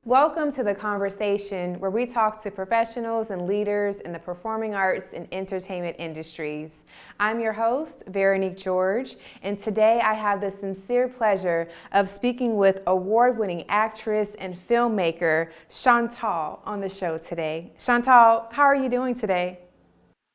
Welcome to the conversation where we talk to professionals and leaders in the performing arts and entertainment industries. I'm your host, Veronique George, and today I have the sincere pleasure of speaking with award-winning actress and filmmaker Chantal on the show today. Chantal, how are you doing today?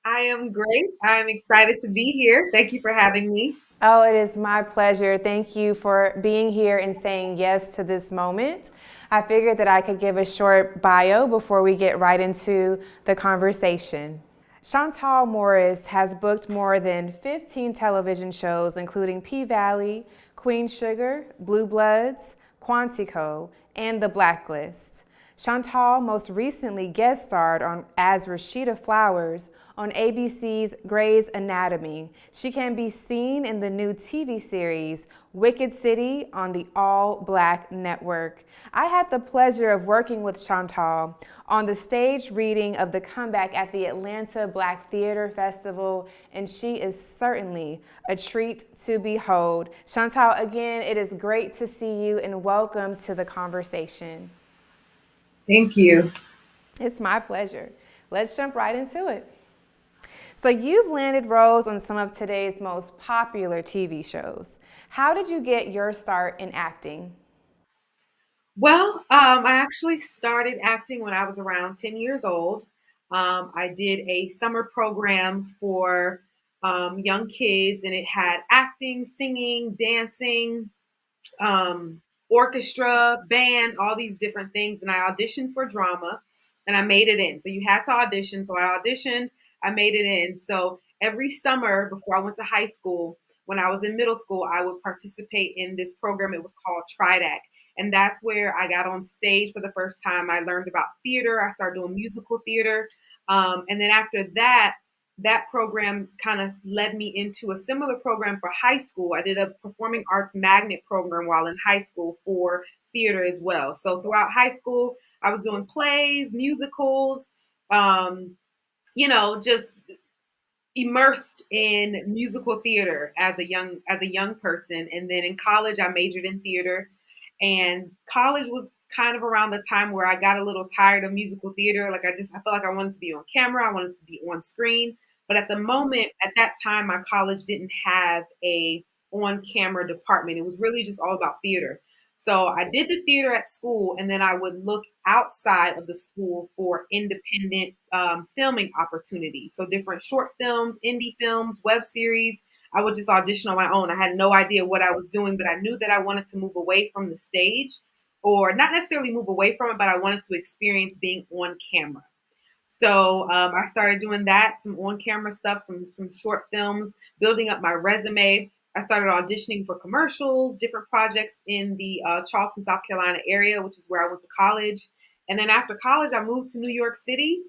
I am great. I'm excited to be here. Thank you for having me. Oh, it is my pleasure. Thank you for being here and saying yes to this moment. I figured that I could give a short bio before we get right into the conversation. Chantal Maurice has booked more than 15 television shows, including P-Valley, Queen Sugar, Blue Bloods, Quantico, and The Blacklist. Chantal most recently guest starred as Rashida Flowers on ABC's Grey's Anatomy. She can be seen in the new TV series Wicked City on the All Black Network. I had the pleasure of working with Chantal on the stage reading of The Comeback at the Atlanta Black Theater Festival, and she is certainly a treat to behold. Chantal, again, it is great to see you and welcome to the conversation. Thank you. It's my pleasure. Let's jump right into it. So, you've landed roles on some of today's most popular TV shows. How did you get your start in acting? I actually started acting when I was around 10 years old. I did a summer program for young kids, and it had acting, singing, dancing, orchestra, band, all these different things. And I auditioned for drama and I made it in. So you had to audition. So I auditioned, I made it in. So every summer before I went to high school, when I was in middle school, I would participate in this program. It was called TRIDAC. And that's where I got on stage for the first time. I learned about theater. I started doing musical theater. And then after that, that program kind of led me into a similar program for high school. I did a performing arts magnet program while in high school for theater as well. So throughout high school, I was doing plays, musicals, um, just immersed in musical theater as a young person. And then in college, I majored in theater. And college was kind of around the time where I got a little tired of musical theater. I felt like I wanted to be on camera, I wanted to be on screen. But at the moment, at that time, my college didn't have a on camera department. It was really just all about theater. So I did the theater at school, and then I would look outside of the school for independent filming opportunities. So different short films, indie films, web series. I would just audition on my own. I had no idea what I was doing, but I knew that I wanted to move away from the stage, or not necessarily move away from it, but I wanted to experience being on camera. So I started doing that, some on-camera stuff, some short films, building up my resume. I started auditioning for commercials, different projects in the Charleston, South Carolina area, which is where I went to college. And then after college, I moved to New York City,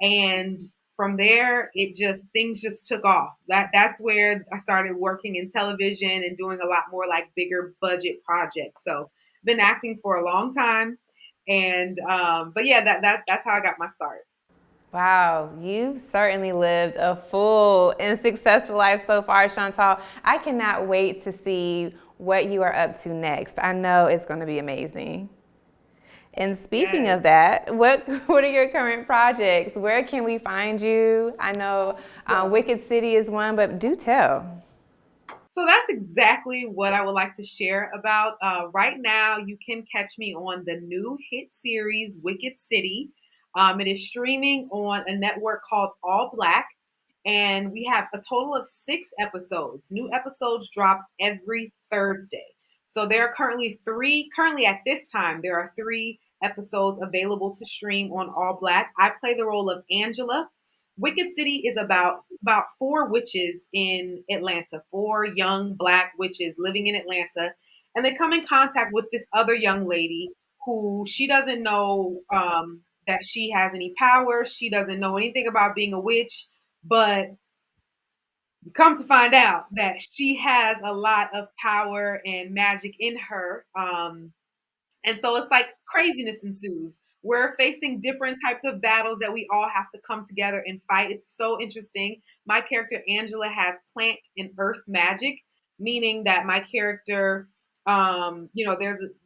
and from there, it just things just took off. That's where I started working in television and doing a lot more like bigger budget projects. So, been acting for a long time, and but yeah, that's how I got my start. Wow, you've certainly lived a full and successful life so far, Chantal. I cannot wait to see what you are up to next. I know it's going to be amazing. And speaking Yes. of that, what are your current projects? Where can we find you? I know Wicked City is one, but do tell. So that's exactly what I would like to share about. Right now, you can catch me on the new hit series Wicked City. It is streaming on a network called All Black, and we have a total of 6 episodes. New episodes drop every Thursday. So there are currently at this time, there are 3 episodes available to stream on All Black. I play the role of Angela. Wicked City is about 4 witches in Atlanta, 4 young black witches living in Atlanta, and they come in contact with this other young lady who she doesn't know that she has any power. She doesn't know anything about being a witch, but you come to find out that she has a lot of power and magic in her. And so it's like craziness ensues. We're facing different types of battles that we all have to come together and fight. It's so interesting. My character Angela has plant and earth magic, meaning that my character,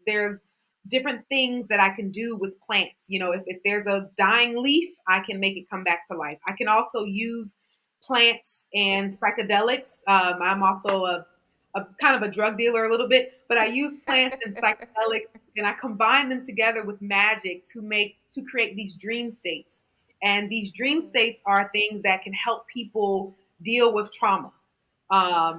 there's different things that I can do with plants. If there's a dying leaf, I can make it come back to life. I can also use plants and psychedelics. I'm also a kind of a drug dealer a little bit, but I use plants and psychedelics and I combine them together with magic to create these dream states. And these dream states are things that can help people deal with trauma.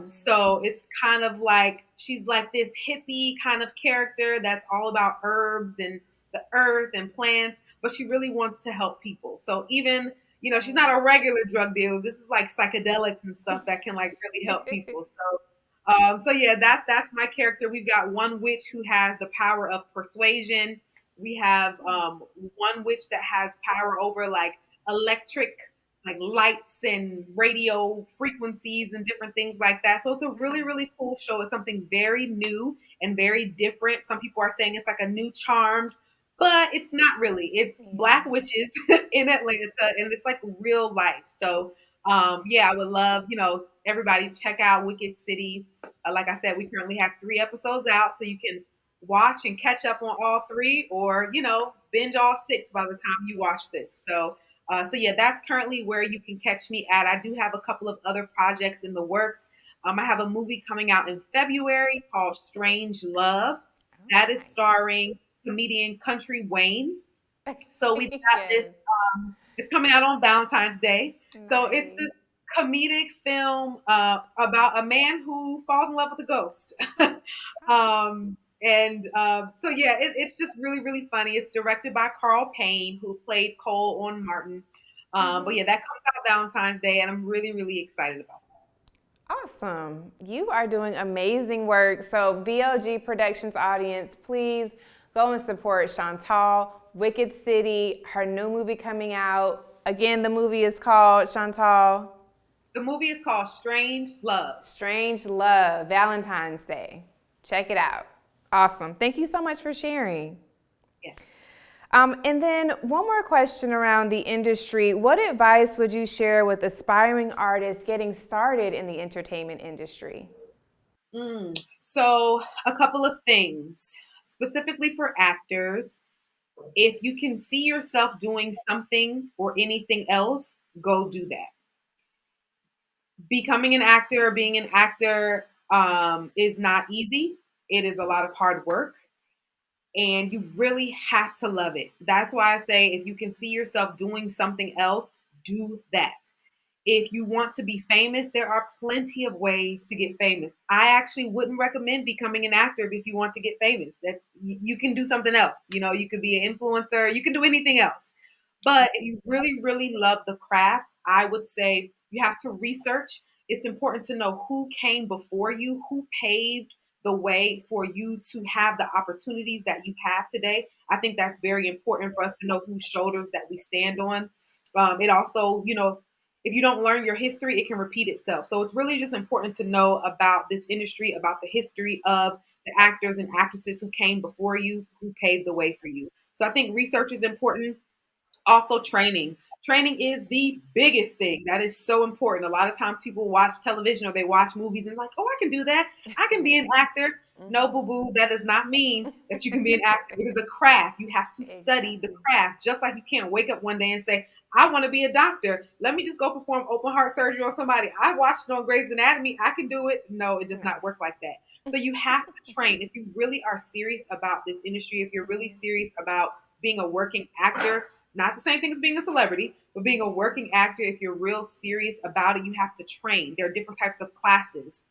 So it's kind of like she's like this hippie kind of character that's all about herbs and the earth and plants, but she really wants to help people. So even, she's not a regular drug dealer. This is like psychedelics and stuff that can like really help people. So yeah, that's my character. We've got one witch who has the power of persuasion. We have one witch that has power over like electric, like lights and radio frequencies and different things like that. So it's a really, really cool show. It's something very new and very different. Some people are saying it's like a new Charmed, but it's not really. It's black witches in Atlanta, and it's like real life. So yeah, I would love, everybody check out Wicked City. Like I said, we currently have 3 episodes out, so you can watch and catch up on all three, or binge all 6 by the time you watch this. So yeah, that's currently where you can catch me at. I do have a couple of other projects in the works. I have a movie coming out in February called Strange Love. That is starring comedian Country Wayne. So we've got this. Yes. It's coming out on Valentine's Day. So it's Nice. this comedic film about a man who falls in love with a ghost. So yeah, it's just really, really funny. It's directed by Carl Payne, who played Cole on Martin. But yeah, that comes out Valentine's Day, and I'm really, really excited about Awesome. You are doing amazing work. So, VLG Productions audience, please go and support Chantal, Wicked City, her new movie coming out. Again, the movie is called Chantal. it. The movie is called Strange Love. Strange Love, Valentine's Day. Check it out. Awesome. Thank you so much for sharing. Yes. And then one more question around the industry. What advice would you share with aspiring artists getting started in the entertainment industry? So a couple of things, specifically for actors. If you can see yourself doing something or anything else, go do that. Becoming an actor or being an actor is not easy. It is a lot of hard work, and you really have to love it. That's why I say if you can see yourself doing something else, do that. If you want to be famous, there are plenty of ways to get famous. I actually wouldn't recommend becoming an actor if you want to get famous. You can do something else. You could be an influencer, you can do anything else. But if you really, really love the craft, I would say you have to research. It's important to know who came before you, who paved the way for you to have the opportunities that you have today. I think that's very important for us to know whose shoulders that we stand on. It also, if you don't learn your history, it can repeat itself. So it's really just important to know about this industry, about the history of the actors and actresses who came before you, who paved the way for you. So I think research is important. Also, training. Training is the biggest thing. That is so important. A lot of times people watch television or they watch movies and like, oh, I can do that. I can be an actor. No, boo boo, that does not mean that you can be an actor. It is a craft. You have to study the Exactly. craft, just like you can't wake up one day and say, I want to be a doctor. Let me just go perform open heart surgery on somebody. I watched it on Grey's Anatomy. I can do it. No, it does No. not work like that. So you have to train. If you really are serious about this industry, if you're really serious about being a working actor, not the same thing as being a celebrity, but being a working actor, if you're real serious about it, you have to train. There are different types of classes.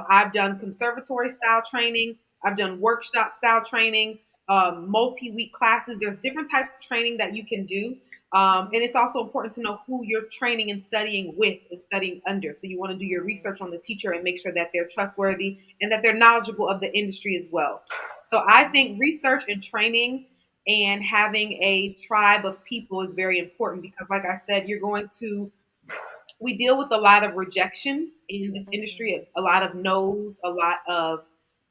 I've done conservatory style training, I've done workshop style training, multi-week classes. There's different types of training that you can do. And it's also important to know who you're training and studying with and studying under. So you want to do your research on the teacher and make sure that they're trustworthy and that they're knowledgeable of the industry as well. So I think research and training and having a tribe of people is very important because, like I said, we deal with a lot of rejection in this industry, a lot of no's, a lot of,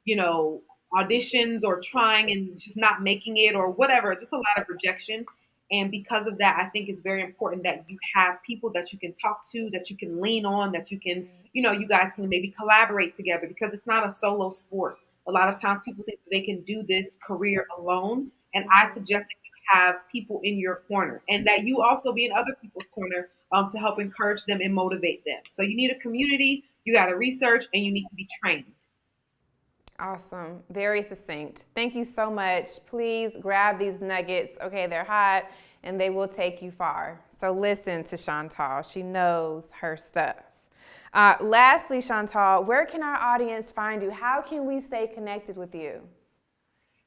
you know, auditions or trying and just not making it or whatever, just a lot of rejection. And because of that, I think it's very important that you have people that you can talk to, that you can lean on, that you can, you guys can maybe collaborate together because it's not a solo sport. A lot of times people think that they can do this career alone. And I suggest that you have people in your corner and that you also be in other people's corner to help encourage them and motivate them. So you need a community, you got to research, and you need to be trained. Awesome. Very succinct. Thank you so much. Please grab these nuggets. Okay, they're hot and they will take you far. So listen to Chantal. She knows her stuff. Lastly, Chantal, where can our audience find you? How can we stay connected with you?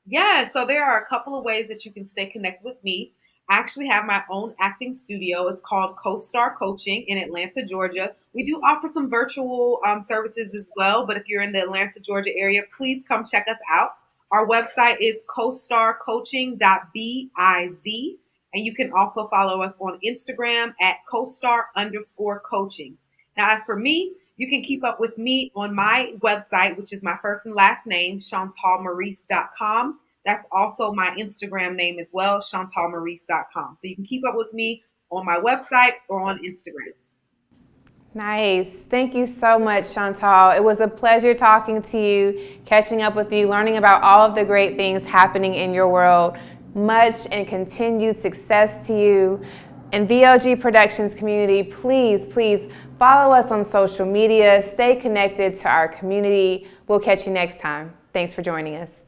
Yeah, so there are a couple of ways that you can stay connected with me. I actually have my own acting studio. It's called Co-Star Coaching in Atlanta, Georgia. We do offer some virtual services as well, but if you're in the Atlanta, Georgia area, please come check us out. Our website is costarcoaching.biz, and you can also follow us on Instagram at costar_coaching. Now, as for me, you can keep up with me on my website, which is my first and last name, chantalmaurice.com. That's also my Instagram name as well, chantalmaurice.com. So you can keep up with me on my website or on Instagram. Nice. Thank you so much, Chantal. It was a pleasure talking to you, catching up with you, learning about all of the great things happening in your world. Much and continued success to you. And VOG Productions community, please, please follow us on social media. Stay connected to our community. We'll catch you next time. Thanks for joining us.